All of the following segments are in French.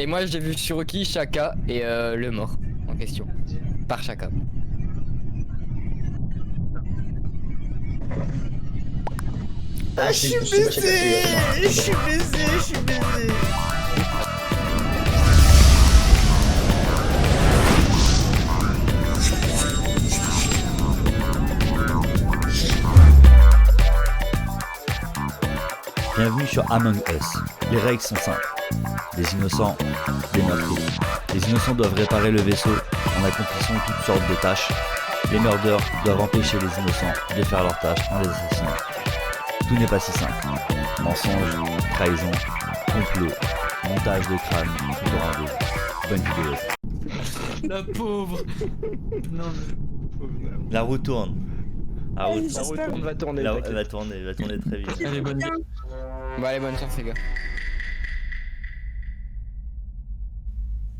Et moi j'ai vu Shiroki, Shaka et le mort en question. Par Shaka. Ah, je suis baisé. Je suis baisé. Bienvenue sur Among Us. Les règles sont simples. Les innocents, des meurtriers. Les innocents doivent réparer le vaisseau en accomplissant toutes sortes de tâches. Les meurders doivent empêcher les innocents de faire leurs tâches en les assassinant. Tout n'est pas si simple. Mensonge, trahison, complot, montage de crâne, tout au rendez-vous. Bonne vidéo. La pauvre. Non mais... La roue tourne. La roue, La roue va tourner. elle va tourner très vite. Allez, bonne nuit. Bon allez, bonne chance les gars.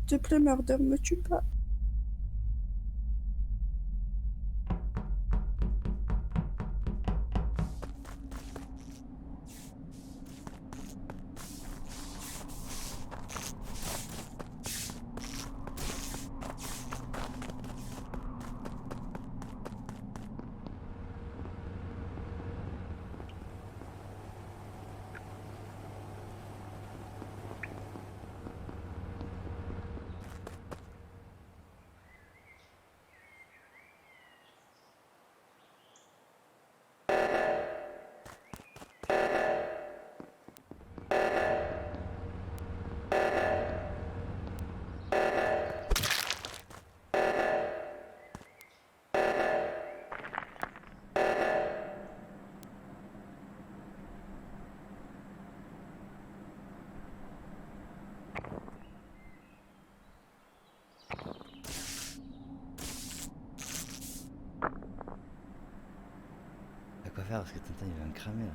S'il te plaît, Murder, me tue pas. Y'a quoi faire parce que Tintin il va me cramer là.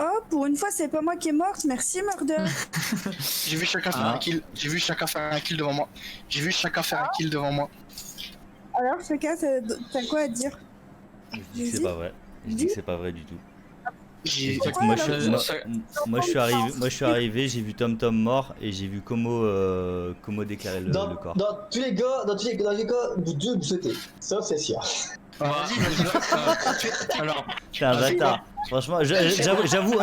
Oh, pour une fois, c'est pas moi qui est morte. Merci, Murder. J'ai vu chacun faire un kill. J'ai vu chacun faire un kill devant moi. J'ai vu chacun faire un kill devant moi. Alors, chacun, t'as quoi à dire? Je dis que c'est pas vrai. Je dis que c'est pas vrai du tout. J'ai. Moi je suis arrivé, j'ai vu Tom mort et j'ai vu Como déclarer le corps. Dans tous les cas, vous deux vous sautez. Ça, c'est sûr. Alors, T'es un bâtard. Franchement, j'avoue,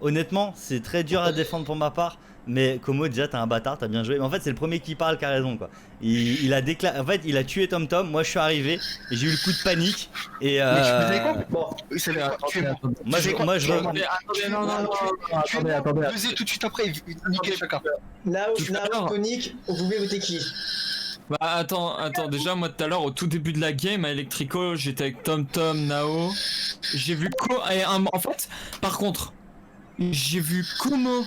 honnêtement, c'est très dur à défendre pour ma part. Mais Como, déjà, t'es un bâtard, t'as bien joué. Mais en fait, c'est le premier qui parle qui a raison, quoi. Il a déclaré, en fait, il a tué Tom. Moi, je suis arrivé et j'ai eu le coup de panique. Et Bon, c'est là. moi, Attendez. Faisais tout de suite après, niquer chacun. Là où Tonic, vous pouvez voter qui? bah attends, déjà moi tout à l'heure au tout début de la game à Electrico, j'étais avec Tom, Nao, j'ai vu en fait, par contre, j'ai vu Como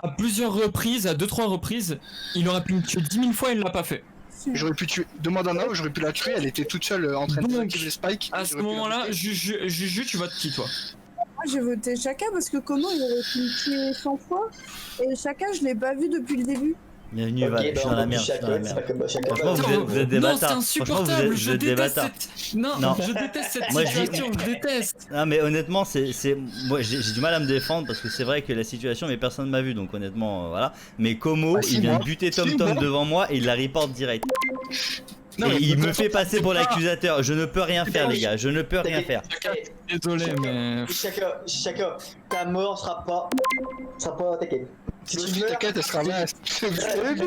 à plusieurs reprises, à 2-3 reprises, il aurait pu me tuer 10 000 fois, il l'a pas fait. J'aurais pu tuer. Demande à Nao, j'aurais pu la tuer, elle était toute seule en train de désactiver Spike. À ce moment-là, Juju, tu votes qui toi? Moi, j'ai voté chacun parce que comment il aurait pu me tuer 100 fois. Et chacun, je l'ai pas vu depuis le début. bienvenue, Val, je suis dans la merde. Franchement, vous êtes des Non, c'est bâtards. insupportable, je déteste Non. je déteste cette Moi, situation, je déteste. Non mais honnêtement moi j'ai du mal à me défendre parce que c'est vrai que la situation mais personne m'a vu donc honnêtement voilà. Mais Como il vient de buter Tom devant moi et il la reporte direct. Non, et mais il me fait passer pour l'accusateur, je ne peux rien faire les gars, je ne peux rien faire. Désolé mais... Chacun, ta mort sera pas... T'inquiète. Si tu meurs, T'inquiète, elle sera bonne. Et bim.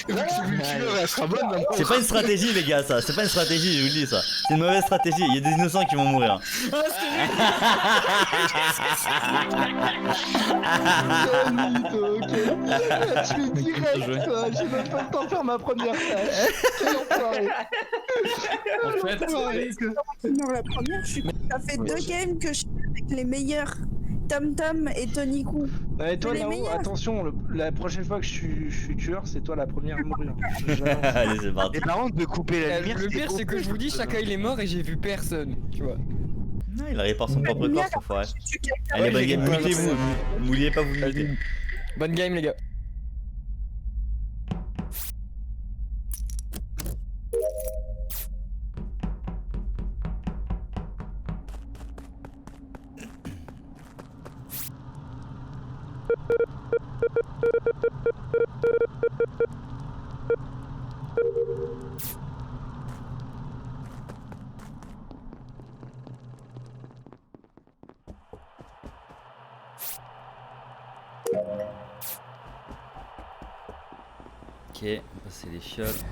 Vu que c'est lui le tueur, elle sera bonne. maintenant. C'est pas une stratégie, les gars, ça. C'est pas une stratégie, je vous le dis, ça. C'est une mauvaise stratégie. Il y a des innocents qui vont mourir. Je suis direct, quoi. J'ai même pas le temps de faire ma première tâche. Quel enfoiré. En fait, Non, la première, ça fait 2 games que je suis avec les meilleurs. Tom Tom et Tony Kou. Et toi Les là-haut, meilleurs. attention, la prochaine fois que je suis tueur, c'est toi la première à mourir. Allez, c'est parti. C'est marrant de couper la lumière. Le pire, c'est que je vous dis, Chaka il est mort et j'ai vu personne, tu vois. Non, il arrive par son propre corps, cette fois. Tu quelqu'un. Allez, bonne j'ai game, pas mutez-vous. N'oubliez pas vous muter. Bonne game, les gars. Ok, on va passer les chiottes.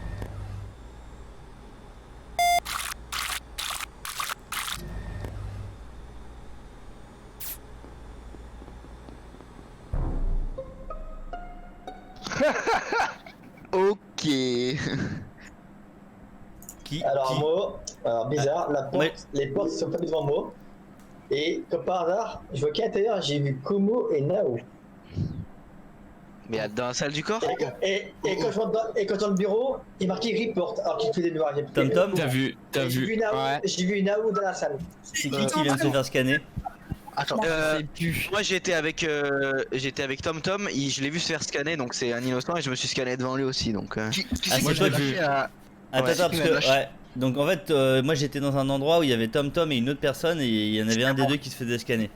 Ok. Qui Alors moi, bizarre, la porte, Ouais. les portes sont pas devant moi. Et comme par hasard, je vois qu'à l'intérieur j'ai vu Kumo et Nao. Mais dans la salle du corps Et quand je rentre dans le bureau, il est marqué report, alors qu'il fait des noirs. Tom Tom, t'as vu, J'ai vu Nao, Ouais. j'ai vu Nao dans la salle. c'est qui vient de se faire scanner? Attends, C'est plus. Moi j'étais avec Tom Tom, je l'ai vu se faire scanner donc c'est un innocent et je me suis scanné devant lui aussi donc. qui Ah, c'est c'est qui toi m'a qui- lâché à- Attends, Ouais, attends, qui parce m'a que. lâché. Ouais. Donc en fait, moi j'étais dans un endroit où il y avait Tom Tom et une autre personne et il y en avait un des deux qui se faisait scanner.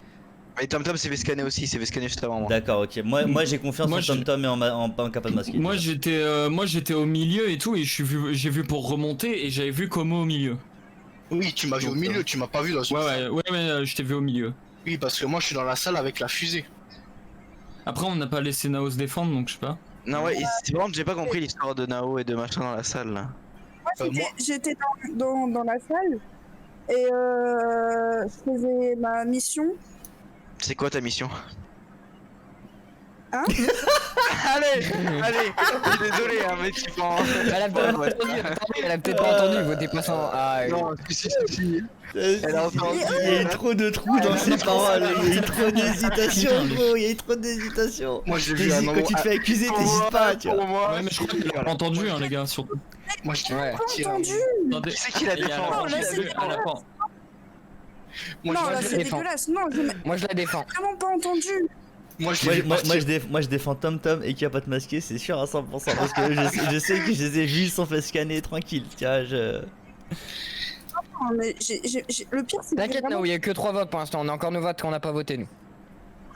Mais Tom Tom s'est fait scanner aussi, il s'est fait scanner juste avant moi. D'accord, ok. Moi j'ai confiance Moi, en je- Tom Tom et en capable masqué. moi j'étais au milieu et tout et j'ai vu pour remonter et j'avais vu Como au milieu. Oui, tu m'as vu au milieu, tu m'as pas vu dans une salle. Ouais, mais je t'ai vu au milieu. Oui, parce que moi je suis dans la salle avec la fusée. Après on n'a pas laissé Nao se défendre donc je sais pas. Non ouais, c'est vraiment que j'ai pas compris l'histoire de Nao et de machin dans la salle là. Moi, j'étais dans la salle et je faisais ma mission. C'est quoi ta mission? Hein? Allez, je suis désolé hein mais tu prends... Elle a peut-être pas entendu, attendez, elle a peut-être pas entendu, votez pas sans. Ah, Non, si. Elle a entendu. Il y a eu trop de trous dans ses paroles, il y a eu trop d'hésitation, gros, il y a eu trop d'hésitation. Moi je l'ai vu à un Quand tu te fais accuser, t'hésites pas, tu vois. Ouais, mais je crois qu'il a pas entendu, hein, les gars, surtout. Moi je l'ai Ouais. vu partir. Entendu. Attendez. Qui c'est qui l'a Et à la défendu? fin, Non, là, je l'ai c'est vu à la fin. Moi Non, je là je c'est défends. dégueulasse. Non, j'ai Moi je la défends. vraiment pas entendu. moi je l'ai vu partir. Moi je défends Tom Tom et Capote masqué, c'est sûr à 100% parce que je sais que je les ai vus, ils se sont fait scanner tranquille, tu vois, Non, mais le pire c'est que T'inquiète, vraiment, Nao, il y a que 3 votes pour l'instant, on a encore nos votes qu'on n'a pas voté nous.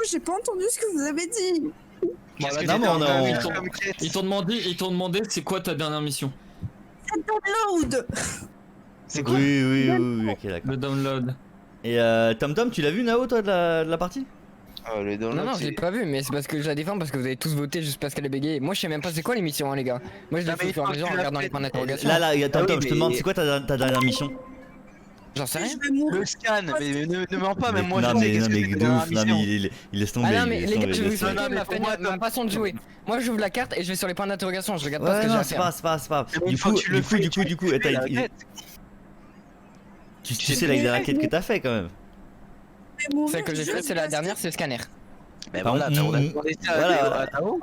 j'ai pas entendu ce que vous avez dit. Qu'est-ce que non, mais t'étais on a- en on- train de faire, Ils t'ont demandé c'est quoi ta dernière mission? C'est download. C'est quoi? Oui, ok, d'accord. Le download. Et Tom Tom, tu l'as vu Nao toi de la partie? Le download, Non, je l'ai pas vu, mais c'est parce que je la défends parce que vous avez tous voté juste parce qu'elle est bégayée. Moi je sais même pas c'est quoi l'émission, hein, les gars. Moi je l'ai Non, fait mais au fur et à quand mesure en tu l'as regardant les fait- points d'interrogation. Là, Tom Ah Tom, oui, je te demande, mais- c'est quoi ta dernière mission? J'en sais rien. Je vais mourir. Le scan, mais ne mens pas, même moi non, je sais mais, qu'est-ce non, que mais c'est de la ouf, non, mission. mais il laisse tomber. Ah non mais il laisse les tomber, gars, je vais il vous laisse tomber. expliquer Non, mais pour moi, ma façon de jouer. Moi je j'ouvre la carte et je vais sur les points d'interrogation, je regarde pas ce Ouais, que j'ai non, à c'est faire. pas grave. Mais Du une fois coup, que tu le fais, du coup, attends, tu sais les raquettes que t'as fait quand même. Je vais mourir Celle que j'ai juste faite, c'est la parce dernière, que- c'est le scanner. Mais Par voilà, contre, on a demandé ça voilà. à Tao.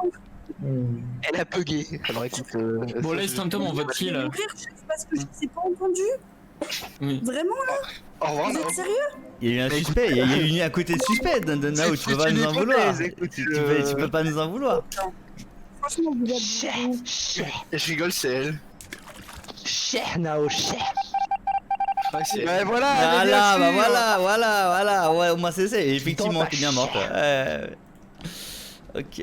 Elle a bugué. Alors écoute. Bon, ça, laisse je- Tom Tom, on vote Je qui vais là? mourir juste parce que je sais pas entendu. Oui. Vraiment là? Au revoir. Vous êtes sérieux? Il y a eu un Mais suspect, il y a eu une à côté de suspect, Nao, tu peux pas nous en vouloir. Écoute, Tu peux pas nous en vouloir. Franchement, vous êtes. Et je rigole, c'est elle. Ouais, c'est Bah elle. voilà, mais bien sûr. Voilà, ouais, au moins c'est ça, et effectivement, t'es bien morte. Ok.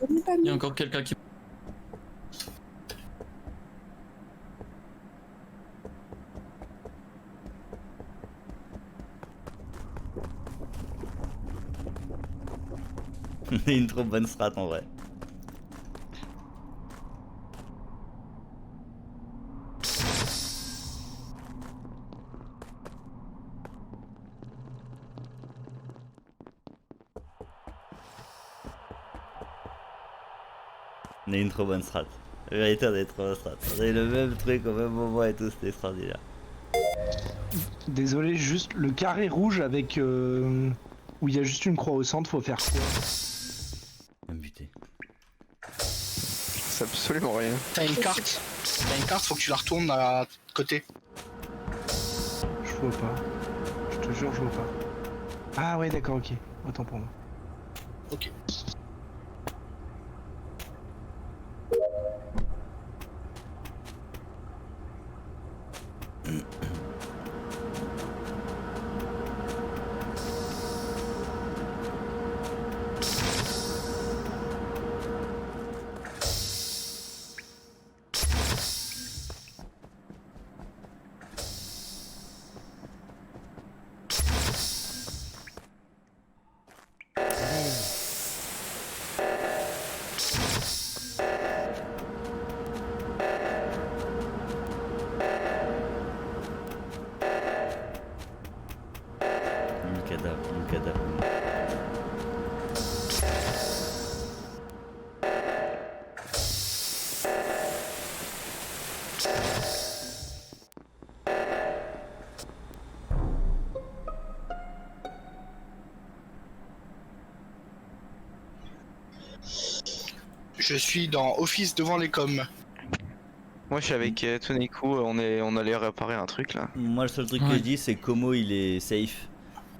Il y a encore quelqu'un qui. On est une trop bonne strat en vrai. On est une trop bonne strat. La vérité, on est une trop bonne strat. On est le même truc au même moment et tout, c'était extraordinaire. Désolé, juste le carré rouge avec où il y a juste une croix au centre, faut faire quoi? Même buté. C'est absolument rien. T'as une carte. Faut que tu la retournes à côté. Je vois pas. Je te jure, je vois pas. Ah ouais, d'accord, ok. Autant pour moi. Ok. Une cadavre, une cadavre. Je suis dans Office devant les coms. Moi je suis avec Toniku, on allait réparer un truc là. Moi, le seul truc que je dis, c'est que Como il est safe.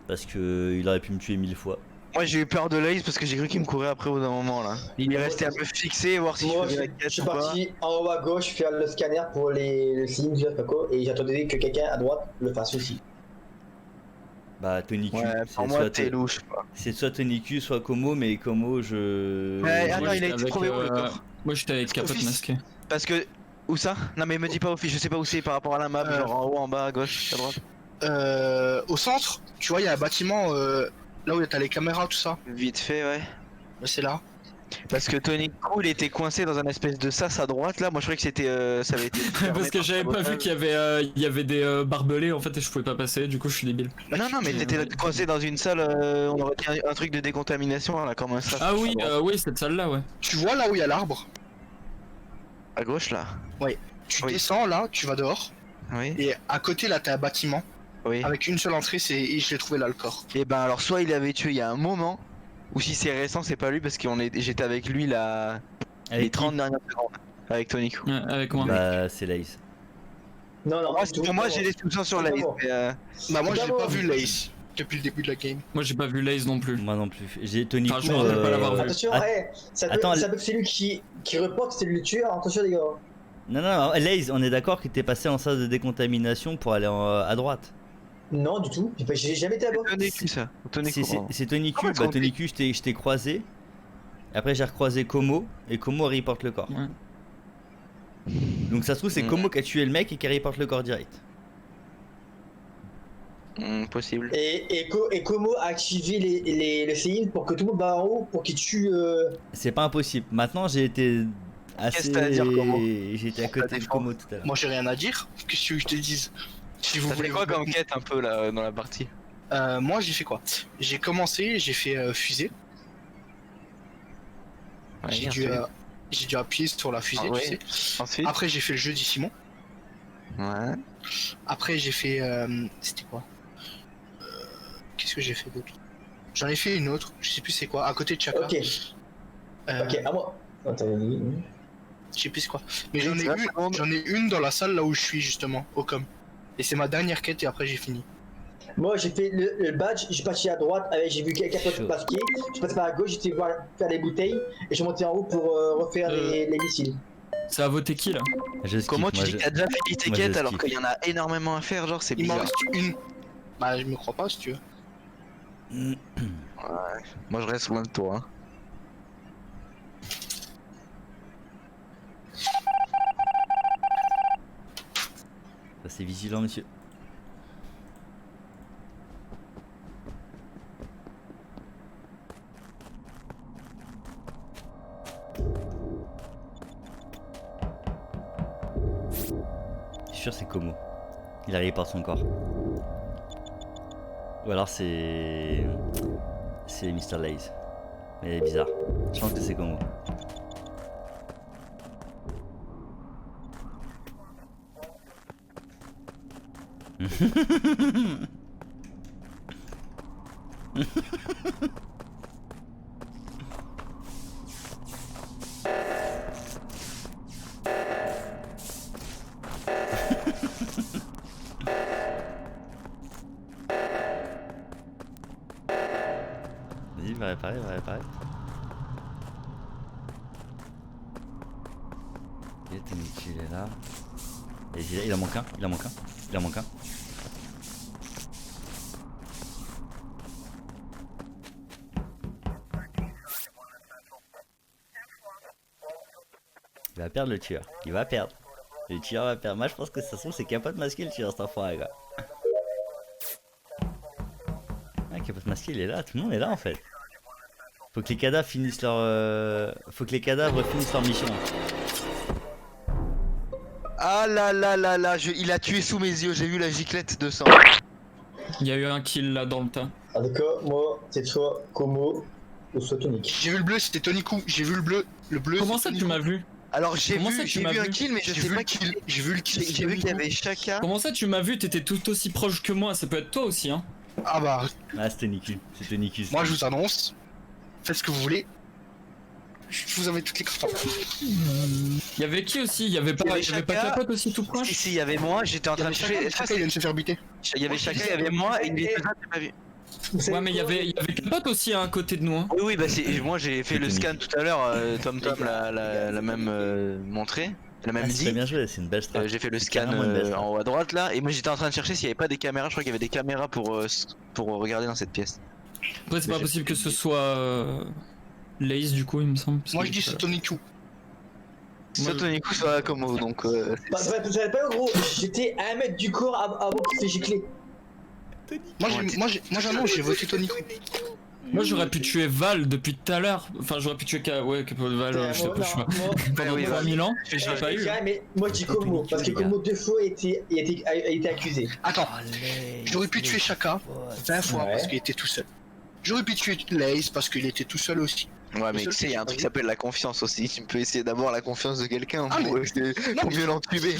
Parce que il aurait pu me tuer 1000 fois. Moi j'ai eu peur de l'Ace parce que j'ai cru qu'il me courait après au bout d'un moment là. Il est resté un peu fixé, voir si Moi, je faisais la je quête suis ou pas. parti en haut à gauche faire le scanner pour le signes du Paco et j'attendais que quelqu'un à droite le fasse aussi. Bah, Toniku. Ouais, c'est pour moi soit t'es louche quoi. C'est soit Toniku, soit Como, mais Como, je. Ouais, attends, Moi, il a j'étais été trouvé où le avec, corps? Moi j'étais avec Capote Office. masqué. Parce que. Où ça? Non mais me dis pas Office, je sais pas où c'est par rapport à la map, genre en haut, en bas, à gauche, à droite. Au centre, tu vois, il y a un bâtiment là où t'as les caméras, tout ça. Vite fait, ouais. Bah, c'est là. Parce que Toniku il était coincé dans un espèce de sas à droite là, moi je croyais que c'était. Ça avait été. Parce que j'avais pas vu qu'il y avait des barbelés en fait et je pouvais pas passer, du coup je suis débile. Non, mais t'étais coincé dans une salle, on aurait dit un truc de décontamination là, comme un sas. Ah oui, oui, cette salle là, ouais. Tu vois là où il y a l'arbre? À gauche là. Tu Oui. descends là, tu vas dehors. Oui. Et à côté là, t'as un bâtiment. Oui. Avec une seule entrée, et je l'ai trouvé là le corps. Et ben alors, soit il avait tué il y a un moment, ou si c'est récent, c'est pas lui parce que j'étais avec lui là. Avec Les qui 30 dernières secondes. Avec Toniku. Ouais, avec moi. Bah, c'est Lace. Non, non, Moi j'ai des soupçons sur la liste. Bah moi j'ai D'abord. pas vu l'Ace depuis le début de la game. Moi j'ai pas vu l'Ace non plus. Moi non plus. J'ai Toniku. Enfin, je me rappelle pas l'avoir vu. Attention, att- ça peut attends, que c'est lui qui reporte, c'est lui le tueur, attention les gars. Non, non, Lace, on est d'accord qu'il était passé en sas de décontamination pour aller à droite. Non, du tout, j'ai jamais été à bord. Toniku ça. Toniku. C'est Toniku. Comment Bah, est-ce qu'on Toniku, je t'ai croisé. Après, j'ai recroisé Como. Et Como reporte le corps. Ouais. Donc, ça se trouve, c'est Como qui a tué le mec et qui reporte le corps direct. Possible. Et Como a activé les signes pour que tout le monde va en haut pour qu'il tue. C'est pas impossible. Maintenant, j'ai été assez. Qu'est-ce que t'as à dire, Como J'étais à côté de Como tout à l'heure. Moi j'ai rien à dire. Qu'est-ce que tu veux que je te dise? Si vous Ça voulez fait quoi vous- comme quête un peu là dans la partie? Moi j'ai fait quoi? J'ai commencé, j'ai fait fusée. Ouais, J'ai dû appuyer sur la fusée, Ah ouais. tu sais. Ensuite. Après j'ai fait le jeu d'Isimon. Ouais. Après j'ai fait... C'était quoi? Qu'est-ce que j'ai fait d'autre? J'en ai fait une autre, je sais plus c'est quoi, à côté de Chaka. Ok, ok, à moi. Attends, Je sais plus c'est quoi. Mais Oui, c'est 20 secondes. j'en ai une dans la salle là où je suis justement, au com. Et c'est ma dernière quête et après j'ai fini. moi j'ai fait le badge, j'ai passé à droite, j'ai vu quelqu'un Chaud. masqué, je passe par à gauche, j'étais voir faire les bouteilles et je suis monté en haut pour refaire les missiles. Ça a voté qui là? Je skip, Comment tu moi, dis je- que t'as déjà fini tes moi, je quêtes alors skip. qu'il y en a énormément à faire, genre c'est Il m'en bizarre. reste une. Bah je me crois pas si tu veux. Moi je reste loin de toi. Hein. C'est vigilant, monsieur. sûr c'est Como. Il a report son corps. Ou alors c'est Mr. Laze. Mais il est bizarre. Je pense que c'est Como. Vas-y, va réparer, va réparer. Ok, Tonichi, il est là. Et il en manque un, il en manque un, il en manque un. Il va perdre le tueur, il va perdre. Le tueur va perdre. Moi je pense que ça se trouve c'est capote masqué le tueur cet enfoiré gars. Ah, capote masqué il est là, tout le monde est là en fait. Faut que les cadavres finissent leur faut que les cadavres finissent leur mission. Ah là là là là, il a tué sous mes yeux, j'ai vu la giclette de sang. Il y a eu un kill là dans le tas. En tout cas, moi, c'est soit Como ou soit Tonic. J'ai vu le bleu, c'était Toniku. J'ai vu le bleu. Le bleu. Comment c'est ça tu Toniku. m'as vu? Alors j'ai Comment ça, vu, tu m'as un vu kill, mais je J'ai sais vu pas le qui. kill. J'ai vu le kill. J'ai vu qu'il y avait Chaka. Comment ça tu m'as vu? T'étais tout aussi proche que moi, ça peut être toi aussi hein. Ah bah, Ah c'était Niku, c'était Niku. moi je vous annonce. Faites ce que vous voulez. Je vous avais toutes les cartes. Il y avait qui aussi? Il y avait pas Chaka. Capote aussi tout Si proche? si, il y avait moi, j'étais en train de chercher. Chaka, il vient de se faire buter. Il y avait Chaka, il y avait moi et il était là, tu m'as vu. Ouais mais il y avait Capote aussi à côté de nous hein. Oui, oui, bah moi j'ai fait le scan tout à l'heure, Tom l'a même montré, l'a même Ah, c'est dit. très bien joué, c'est une belle strat. J'ai fait le scan carrément une belle strat. en haut à droite là, et moi j'étais en train de chercher s'il y avait pas des caméras, je crois qu'il y avait des caméras pour regarder dans cette pièce. Après c'est pas possible que ce soit Laze du coup il me semble. parce Moi que- je dis c'est Toniku. Soit Toniku, soit Como, donc Bah, vous savez pas, gros, j'étais à 1 mètre du corps avant qu'il se fait gicler. Moi j'annonce, j'ai voté Toniku. Moi j'aurais pu tuer Val depuis tout à l'heure. Enfin j'aurais pu tuer Capote Val, je sais pas. Pendant oui, 3000 ans, je j'ai pas eu. Mais moi je dis Como, parce que Como 2 fois a été accusé. Attends, j'aurais pu tuer Chaka 20 fois Ouais. parce qu'il était tout seul. J'aurais pu tuer Laze parce qu'il était tout seul aussi. ouais, mais tu sais, il y a un truc qui s'appelle la confiance aussi. Tu peux essayer d'avoir la confiance de quelqu'un Ah, pour mais- mieux l'entuber.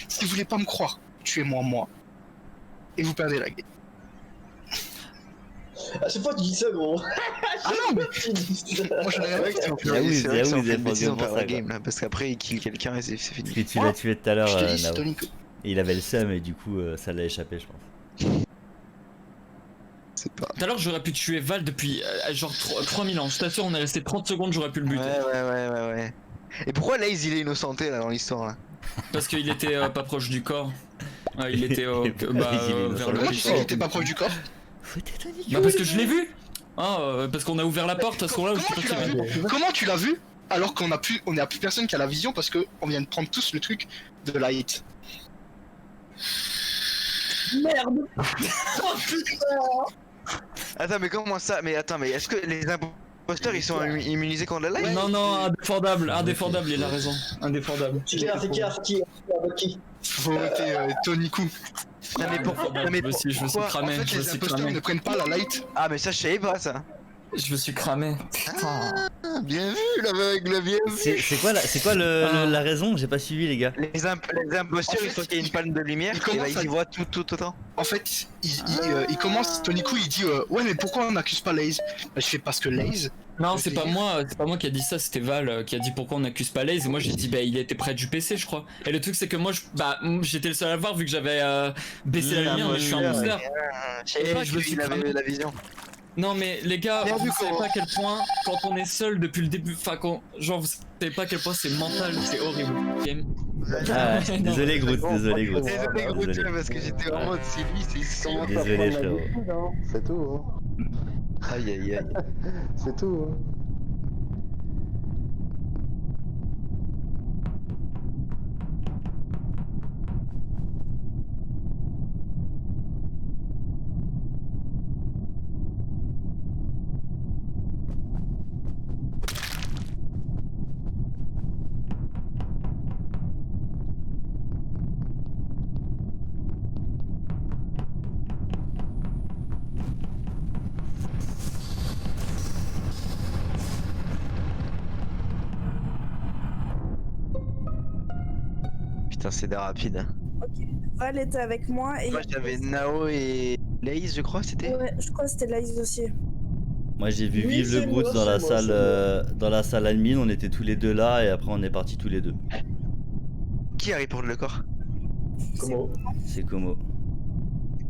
Si vous voulez pas me croire, tuez-moi moi. Et vous perdez la game. À chaque fois tu dis ça, gros. Ah non, mais moi j'en ai rien à C'est foutre. vrai que Yahoo, c'est vrai que ça en Yahoo, fait une ils bêtise, on ont perd pour la ça, game là, parce qu'après il kill quelqu'un et c'est fini. Parce que tu l'as tué tout à l'heure, Je te dis, c'est Nao. Toniku. Et il avait le seum et du coup ça l'a échappé je pense. C'est pas. Tout à l'heure j'aurais pu tuer Val depuis genre 3000 ans. Je t'assure on est resté 30 secondes j'aurais pu le Ouais, buter. ouais. Et pourquoi Laze il est innocenté là dans l'histoire là? Parce qu'il était pas proche du corps. Il était Il est vers innocent. le Comment tu sais qu'il était pas proche du corps? Bah parce que je l'ai vu. Parce qu'on a ouvert la porte à ce moment-là. Comment tu l'as vu? Comment tu l'as vu alors qu'on a plus personne qui a la vision parce que on vient de prendre tous le truc de light. Merde. Attends, mais comment ça? Mais attends, mais est-ce que les imposteurs ils sont immunisés contre la light? Non, indéfendable, il a raison. Indéfendable. C'est qui? Faut voter Toniku. Non, mais pourquoi? Non, mais Je me suis pourquoi- cramé, En fait, je me les suis imposteurs cramé. ne prennent pas la light. Ah, mais ça je savais pas ça. Je me suis cramé. Ah, bien vu l'aveugle, bien vu. C'est quoi la raison? J'ai pas suivi les gars. Les imposteurs En ils fait, sont qu'il y a une panne de lumière ils et commencent là ils à- y voient tout autant. En fait, il commence, Toniku il dit ouais mais pourquoi on n'accuse pas Laze? Bah, je fais parce que Laze. Non, Je c'est sais. pas moi qui a dit ça, c'était Val qui a dit pourquoi on n'accuse pas Laze et moi j'ai dit bah il était près du PC je crois. Et le truc c'est que moi j'étais le seul à le voir vu que j'avais baissé la lumière mais je suis un booster. Je savais pas je me suis qu'il avait cramé. la vision. Non mais les gars, Bien vu, vous savez comment- pas à quel point quand on est seul depuis le début, enfin quand genre vous savez pas à quel point c'est mental, c'est horrible. Game. Ah, Non. désolé Groot, désolé Groot. Désolé gros Désolé. parce que j'étais en mode c'est lui, c'est son. Désolé frérot. C'est tout, Aïe aïe aïe. hein. C'est tout, hein. Putain, c'est des rapides. Ok. Val était avec moi et. Moi j'avais Nao et Laïs, je crois, c'était. Ouais, je crois que c'était Laïs aussi. Moi j'ai vu Oui, Vive le c'est Groot moi, dans la c'est moi, salle c'est dans la salle admin, on était tous les deux là et après on est partis tous les deux. Qui a répondu le corps? Comment? C'est Como.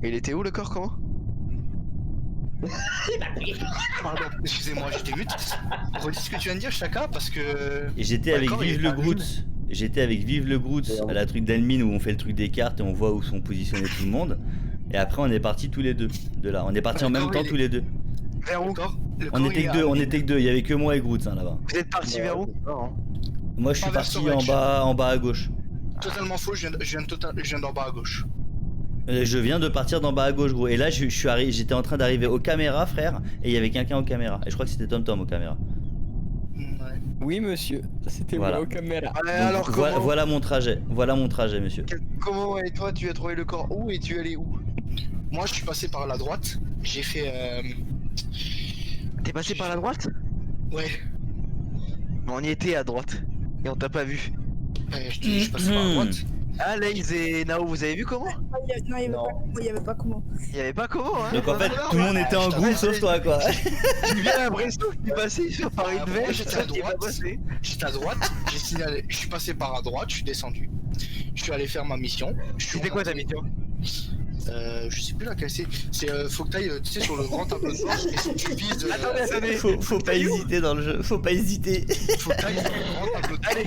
Et il était où le corps, comment? Pardon, excusez-moi, j'étais mute. Redis ce que tu viens de dire, Chaka, parce que. Et j'étais Ouais, avec quand il Vive est le admin. Groot. J'étais avec Vive le Groot à la truc d'admin où on fait le truc des cartes et on voit où sont positionnés tout le monde. Et après on est partis tous les deux de là. On est partis en même temps tous les deux. Vers où? On était que deux, on était que deux. Il y avait que moi et Groot hein, là-bas. Vous êtes parti vers où? Moi je suis Pas vers parti Storage. en bas à gauche. Totalement faux, je viens d'en bas à gauche. Je viens de partir d'en bas à gauche gros. Et là j'étais en train d'arriver aux caméras frère. Et il y avait quelqu'un aux caméras. Et je crois que c'était TomTom aux caméras. Ouais. Oui, monsieur. C'était Voilà. moi aux caméras. Ouais, Donc, alors comment? voilà mon trajet. Voilà mon trajet monsieur. Comment et toi tu as trouvé le corps où et tu es allé où? Moi, je suis passé par la droite. J'ai fait. T'es passé par la droite? Ouais. On y était à droite. Et on t'a pas vu. Je suis passé par la droite. Ah, Laïs et Nao, vous avez vu comment? Non, il y avait pas comment. Il y avait pas comment, hein? Donc en fait tout le monde était en je groupe t'avais- sauf toi quoi. J'ai bien l'impression que tu es passé sur Paris de Moi, Verre, j'étais ça à qui est pas droite. passé. J'étais à droite, j'ai signalé. Je suis passé par à droite, je suis descendu. Je suis allé faire ma mission. C'était quoi ta mission? Je sais plus laquelle c'est. C'est faut que t'ailles, tu sais, sur le grand tableau de bord et si tu vises. Attendez. Faut pas hésiter dans le jeu. Faut pas hésiter. Faut que t'ailles sur le grand tableau de bord. Allez.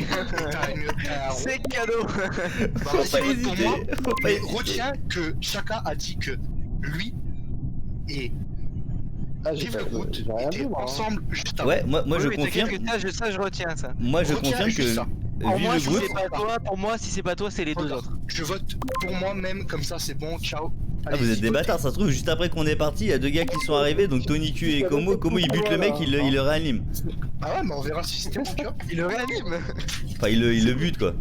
T'as un rond. C'est cadeau. Bah, Faut vas-y, pas vote pour hésiter. moi. Faut pas Mais hésiter. retiens que Chaka a dit que lui et Ah, j'ai Vive le Groot j'ai rien étaient vu, moi. Hein. ensemble juste avant. Ouais moi je Oui, confirme. t'inquiète que ça, je retiens ça. Moi je Retiens confirme juste que ça. Pour Vive moi, le si Groot. c'est pas toi, pour moi, si c'est pas toi, c'est les deux Regarde, autres. je vote pour moi-même, comme ça c'est bon, ciao. Ah vous Allez-y, êtes des votez. bâtards, ça se trouve juste après qu'on est parti, il y a deux gars qui sont arrivés, donc Tony Q et Como il bute le mec, il le réanime. Ah ouais, mais on verra si c'était bon, tu vois. Il le réanime. Enfin il le bute quoi.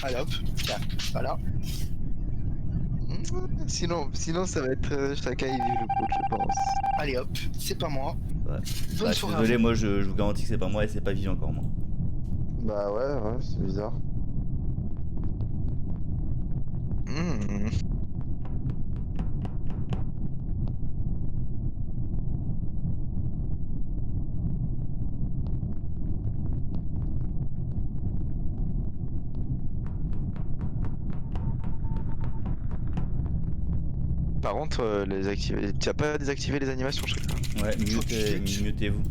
Allez hop, tiens, voilà. Sinon ça va être chacun il vit le coup, je pense. Allez hop, c'est pas moi. Ouais. Bonne Bah, je suis soirée. à désolé, vous. moi je vous garantis que c'est pas moi et c'est pas Vivi encore moi. Bah ouais, c'est bizarre. Par contre, tu as pas désactivé les animations, je sais. Ouais, mutez-vous.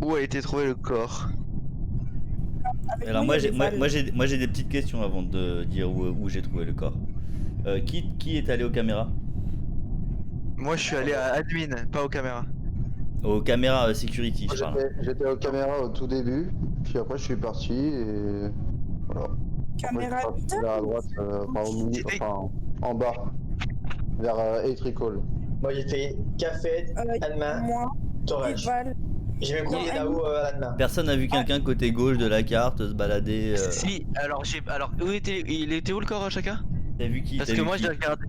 Où a été trouvé le corps? Avec Alors il y moi avait j'ai Val. des petites questions avant de dire où j'ai trouvé le corps. Qui est allé aux caméras? Moi je suis allé à admin, pas aux caméras. Aux caméras security Moi, je parle. j'étais aux caméras au tout début, puis après je suis parti et voilà. Caméra Après, je suis parti vers la droite, enfin au milieu, enfin en bas, vers Electrical. Moi j'ai fait café, Alma, Moi et Torage. Val. J'ai même croisé Non, Nao à l'Alma. Personne n'a vu quelqu'un côté gauche de la carte se balader. Si, alors il était où le corps chacun? T'as vu qui? Parce T'as que vu moi qui j'ai regardé.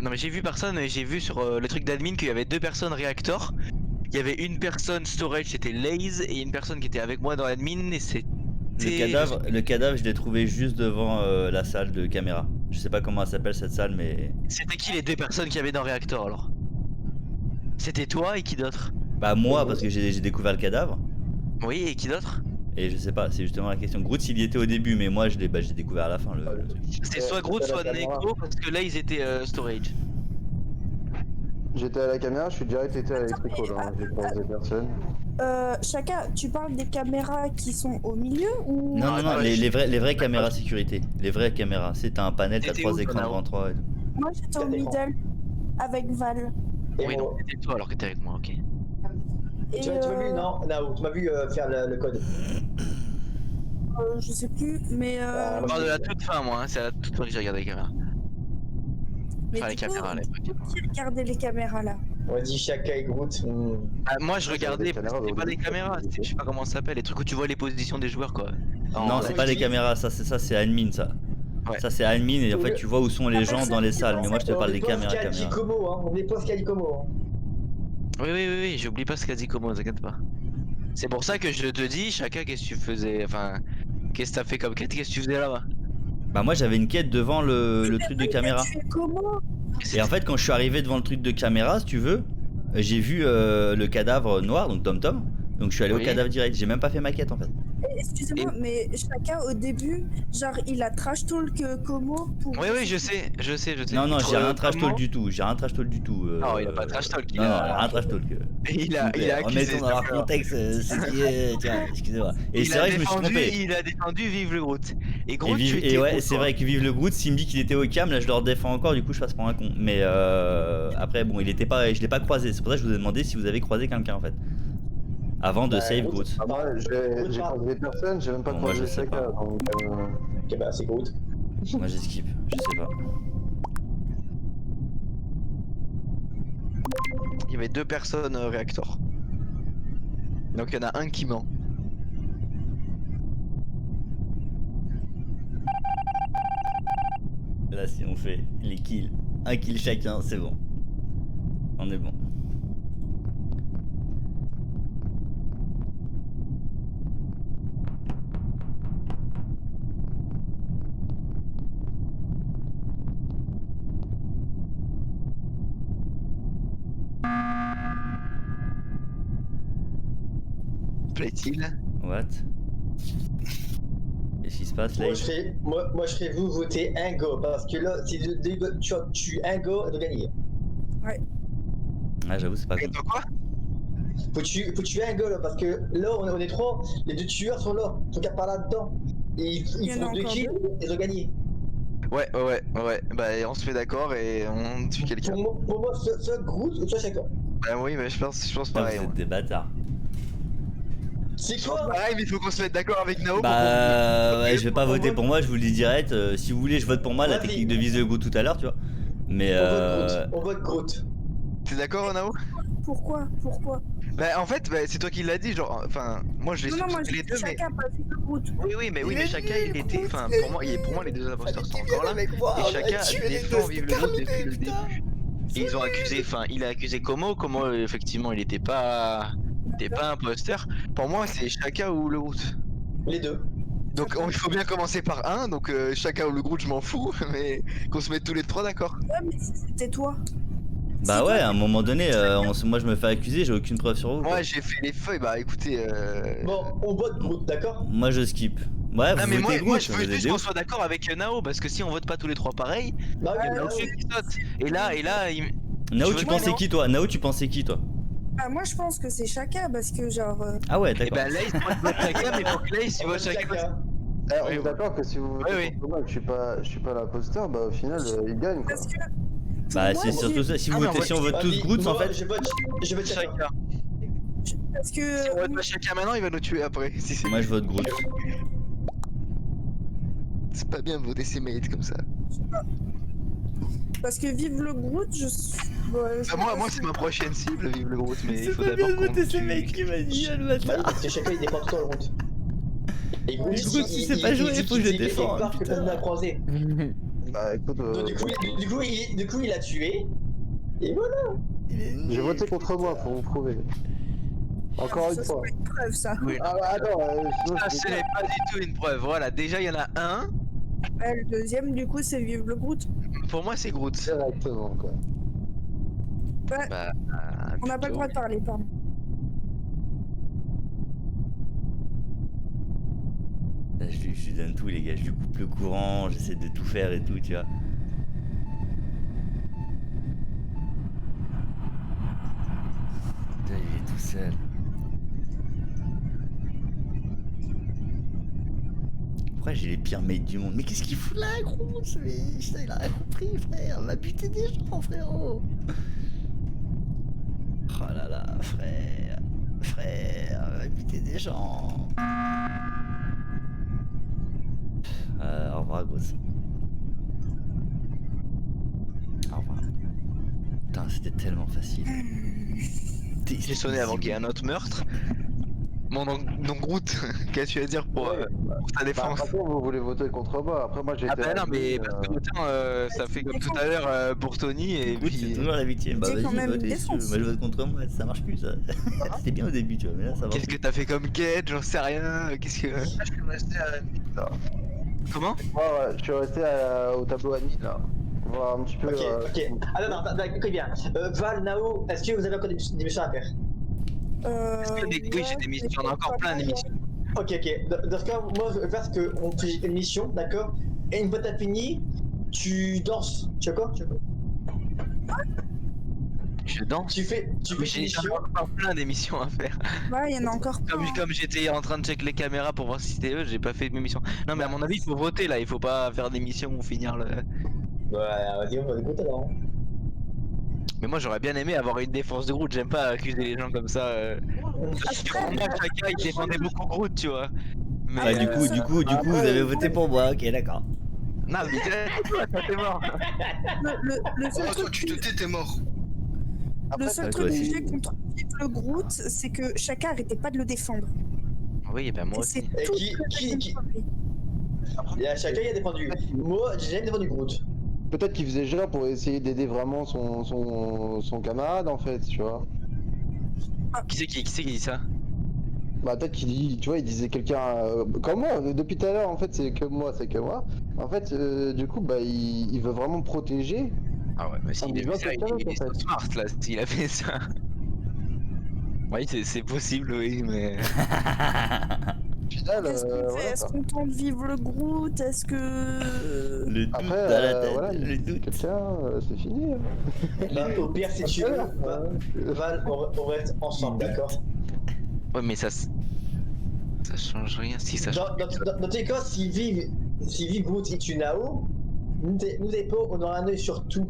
Non mais j'ai vu personne, mais j'ai vu sur le truc d'admin qu'il y avait deux personnes réacteurs. Il y avait une personne storage, c'était Laze, et une personne qui était avec moi dans l'admin, et c'était. Le cadavre, je l'ai trouvé juste devant la salle de caméra. Je sais pas comment elle s'appelle cette salle, mais. C'était qui les deux personnes qui avaient dans le réacteur alors? C'était toi et qui d'autre? Bah, moi, parce que j'ai découvert le cadavre. Oui, et qui d'autre? Et je sais pas, c'est justement la question. Groot, il y était au début, mais moi, j'ai découvert à la fin le truc. C'était soit Groot, soit Neko, parce que là ils étaient storage. J'étais à la caméra, je suis direct été à l'électrical, hein. J'ai croisé personne. Chacun, tu parles des caméras qui sont au milieu ou... Non, non, non, attends, les vraies caméras sécurité. Les vraies caméras. C'est t'as un panel, t'as T'étais 3 où, écrans Nao devant 3. Moi j'étais au middle avec Val. Et Oui, bon, donc c'était toi alors que t'es avec moi, ok. Et tu m'as vu, non, Nao, tu m'as vu faire le code. je sais plus, mais... Ah, Je parle de la toute fin, moi, hein, c'est à la toute fin que j'ai regardé les caméras. mais Enfin, les du coup, caméras, là. qui regardait les caméras là? On dit Chaka et Groot. Moi, je regardais, des caméras, c'était pas donc, des caméras, c'était- je sais pas comment ça s'appelle, les trucs où tu vois les positions des joueurs, quoi. Non, c'est ouais, pas je les dis- caméras, ça c'est admin ça. Ouais. Ça c'est admin et en fait tu vois où sont les gens dans les salles. Mais moi je te parle des caméras. On est pas ce qu'a dit Como, hein. On est pas ce qu'a dit Como. Hein. Oui, j'oublie pas ce qu'a dit Como, t'inquiète pas. C'est pour ça que je te dis, Chaka, qu'est-ce que tu faisais, enfin, qu'est-ce que t'as fait comme quête, qu'est-ce que tu faisais là-bas? Bah moi j'avais une quête devant le truc de caméra. Tu fais comment? Et en fait quand je suis arrivé devant le truc de caméra, si tu veux, j'ai vu le cadavre noir, donc Tom Tom. Donc je suis allé au Oui. cadavre direct, j'ai même pas fait ma quête en fait. Excusez-moi, mais chacun au début, genre il a trash talk Como pour... Oui, je sais. Non, non, j'ai rien trash Comment talk du tout, j'ai rien trash talk du tout. Non, il a pas trash talk, il Non, non, a- rien trash talk. Il a accusé. Remettons dans leur contexte ce qui est. Tiens, excusez-moi. Et c'est vrai que je me suis trompé. Il a défendu Vive le Groot. Et Et, Groot, tu et étais ouais, où, c'est toi vrai que vive le Groot, s'il me dit qu'il était au cam, là je le redéfends encore, du coup je passe pour un con. Mais après, bon, il était pas, je l'ai pas croisé, c'est pour ça que je vous ai demandé si vous avez croisé quelqu'un en fait. Avant de Bah, save Groot. Groot. Ah bah, j'ai croisé personne, j'ai même pas Bon, moi, croisé je sais Chaka, pas. donc... Ok, bah c'est Groot. Moi j'ai skip, je sais pas. Il y avait 2 personnes réacteurs. Donc il y en a un qui ment. Là, si on fait les kills, un kill chacun, c'est bon. On est bon. Plaît-il? What? Qu'est-ce qui se passe là? Moi, je ferais vous voter un go parce que là, si tu tues un go, de gagner. Ah, j'avoue, c'est pas Et con. toi quoi? Faut tuer un go là parce que là, on est 3, les 2 tueurs sont là, sont qu'à par là-dedans. Et Il y ils en a font 2 encore kills, ils ont gagné. Ouais. Bah on se fait d'accord et on tue quelqu'un. Pour moi, soit Groot ou soit Chaka. Bah oui, mais je pense Putain, pareil. vous moi. êtes des bâtards. C'est Je pense quoi? pareil, mais il faut qu'on se mette d'accord avec Nao. Bah ouais, je vais pas pour voter moi- pour moi, je vous le dis direct. Si vous voulez, je vote pour moi, la Vas-y. technique de vise de go tout à l'heure, tu vois. Mais On vote Groot. T'es d'accord Nao? Pourquoi? Bah en fait, bah, c'est toi qui l'as dit, genre, enfin, moi je les Non, moi soupçonnais j'ai les deux, mais... chacun pas vu le route. Oui, chacun il était, enfin, pour moi les 2 imposteurs sont encore là, et chacun défend Vive le Groot depuis le début. Et ils ont accusé, enfin, il a accusé Como effectivement il était pas imposteur. Pour moi c'est Chaka ou le Groot. Les 2. Donc il faut bien commencer par un, donc Chaka ou le Groot je m'en fous, mais qu'on se mette tous les 3 d'accord. Ouais, mais si c'était toi. bah ouais, à un moment donné, moi je me fais accuser, j'ai aucune preuve sur vous. quoi. Moi j'ai fait les feuilles, bah écoutez... Bon, on vote Groot, d'accord? Moi je skip. Ouais, Non vous mais votez moi Groot, je vous veux êtes juste des qu'on ouf. soit d'accord avec Nao, parce que si on vote pas tous les 3 pareil, Bah il y en a ouais, aucun qui saute. Et là, il... Nao, Je tu veux pensais pas, qui toi? Nao, tu pensais qui toi? Bah, moi je pense que c'est chacun parce que genre. Ah ouais, Et d'accord. bah Lace, moi je vote Chaka, mais pour que Lace, il on vote vote Chaka. Chaka. On Oui, est d'accord que si vous votez oui. contre moi et que je suis pas l'imposteur, bah au final, il gagne quoi. Parce que. Bah pour c'est moi, surtout ça, si Ah, vous mais votez, on si on vote Vas-y, tous Groot en moi, fait. je vote Chaka. Chaka. Parce Si on vote que. pas Chaka maintenant, il va nous tuer après. Si c'est Moi je vote Groot. c'est pas bien de voter ses mates comme ça. Parce que vive le Groot, je suis. Ouais, je- Bah, moi c'est ma prochaine cible, vive le Groot, mais il faut d'abord qu'on tue... qui m'a dit, le Bah, bâtard. parce que Chaka il dépend tout le temps le route. Et Groot, Groot, il sait pas jouer, dit faut que je qu'il le sait défende, quelque part que putain. personne n'a croisé. Bah écoute, Donc, du coup, il a tué. Et voilà. j'ai voté contre moi pour vous prouver. Encore une Ça, fois. c'est pas une preuve ça. Oui. Ah bah attends, sinon Ça je ce n'est pas du tout une preuve, voilà, déjà il y en a un, Ouais, le deuxième du coup c'est vive le Groot. pour moi c'est Groot. directement quoi. Ouais, Bah, on n'a pas le droit de parler, pardon. Là, je lui donne tout les gars, je lui coupe le courant, j'essaie de tout faire et tout, tu vois. Putain, il est tout seul. Pourquoi j'ai les pires mates du monde? Mais qu'est-ce qu'il fout là, gros? Putain, il a rien compris, frère. On va buter des gens, frérot. Oh là là, frère. Frère, on va buter des gens. Au revoir, gros. Au revoir. Putain, c'était tellement facile. J'ai sonné avant qu'il y ait un autre meurtre. Mon nom Groot, qu'est-ce que tu vas dire pour ta défense? Après, vous voulez voter contre moi. Après, moi j'ai Ah été. bah non, mais parce que autant ça fait comme tout à l'heure pour Tony et Écoute, c'est puis. toujours la victime. Bah C'est quand vas-y, même vote une si tu veux. défense. Moi je vote contre moi, ça marche plus ça. C'était bien au début, tu vois, mais là ça va. Qu'est-ce que t'as fait comme quête? J'en sais rien. Qu'est-ce que. Je suis resté à la limite là. Comment? Ouais, je suis resté au tableau à Nid là. Voir un petit peu. Ok, ok. Ah non, écoutez bien. Val, Nao, est-ce que vous avez encore des missions à faire? Oui, j'ai des missions, j'en ai encore plein d'émissions. Ok, ok. Dans ce cas, moi, je vais faire ce qu'on fait une mission, d'accord? Et une fois que t'as fini, tu danses. Tu vois quoi? Je danse. Tu fais une J'ai mission. encore plein d'émissions à faire. Ouais, il y en a encore plein. Comme j'étais en train de check les caméras pour voir si c'était eux, j'ai pas fait mes missions. Non, mais à mon avis, il faut voter là, il faut pas faire des missions ou finir le. Ouais, vas-y, on va écouter alors. Mais moi j'aurais bien aimé avoir une défense de Groot, j'aime pas accuser les gens comme ça. Chacun il défendait beaucoup Groot, tu vois. Mais Ah, du coup, vous avez voté pour moi, ok, d'accord. non, mais toi t'es mort. Le seul Oh, toi, truc, tu te tais, t'es mort. le seul toi truc que aussi. j'ai contre le Groot, c'est que chacun arrêtait pas de le défendre. Oui, ben moi Et c'est aussi. Et tout qui- Il y a chacun qui a défendu. Moi, j'ai jamais défendu Groot. Peut-être qu'il faisait genre pour essayer d'aider vraiment son camarade en fait, tu vois. Qui c'est qui dit ça? Bah peut-être qu'il dit, tu vois, il disait quelqu'un comme moi, depuis tout à l'heure en fait c'est que moi. En fait, du coup, bah il veut vraiment protéger. Ah ouais, mais Ah, s'il mais a je vois fait ça, quelqu'un il est d'autre, en fait. smart là, s'il a fait ça. Oui, c'est possible, oui, mais. Au final, Qu'est-ce qu'on fait? voilà, Est-ce quoi. qu'on tente vivre le Groot? Est-ce que... Le doute Après, dans la tête, voilà, le il dit doute. quelqu'un, c'est fini. Hein. Bah, au pire, si tu veux, Val, on reste ensemble, d'accord? Ouais, mais ça change rien si ça change. Dans tous les cas, si vive Groot et tu Nao, nous avez pas, on aura un œil sur tout.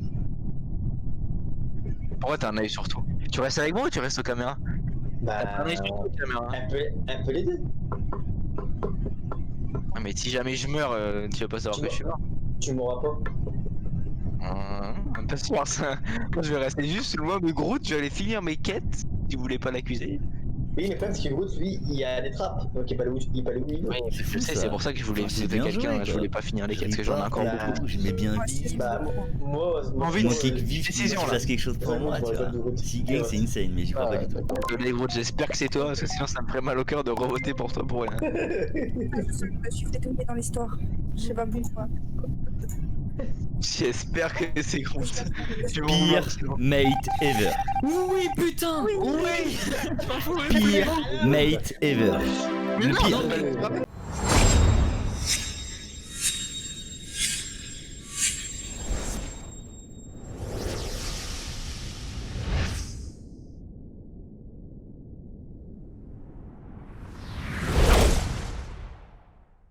Pourquoi t'as un œil sur tout? Tu restes avec moi ou tu restes aux caméras? Bah, T'as un œil sur tout aux caméras. un peu les deux. Ah, mais si jamais je meurs, tu vas pas savoir que je suis mort. Tu mourras pas. Pas sûr ça. Moi je vais rester juste loin de Groot, je vais aller finir mes quêtes si vous voulez pas l'accuser. Oui, mais le problème, c'est que Groot, lui, il y a des trappes, donc il est pas là où il est. Oui, je fou, sais, ça. c'est pour ça que je voulais Ah, c'est sauver bien quelqu'un, joué, je quoi. voulais pas finir les quêtes parce que Je j'en ai ris encore pas, beaucoup. j'aimais bien Ouais, vivre. c'est Bah, moi, Envie Moi de- qui vivre, qui décision, là. fasse quelque chose pour moi, tu vois. Si gagne, c'est insane, mais j'y crois pas du tout. Désolé Groot, j'espère que c'est toi parce que sinon ça me ferait mal au cœur de revoter pour toi pour rien. Je me suis fait tomber dans l'histoire. Je sais pas pourquoi. J'espère que c'est Groot. Tu m'en Pire veux, sinon. mate ever. Oui, putain. Oui. Pire mate ever. Mais Le non, pire. non, mais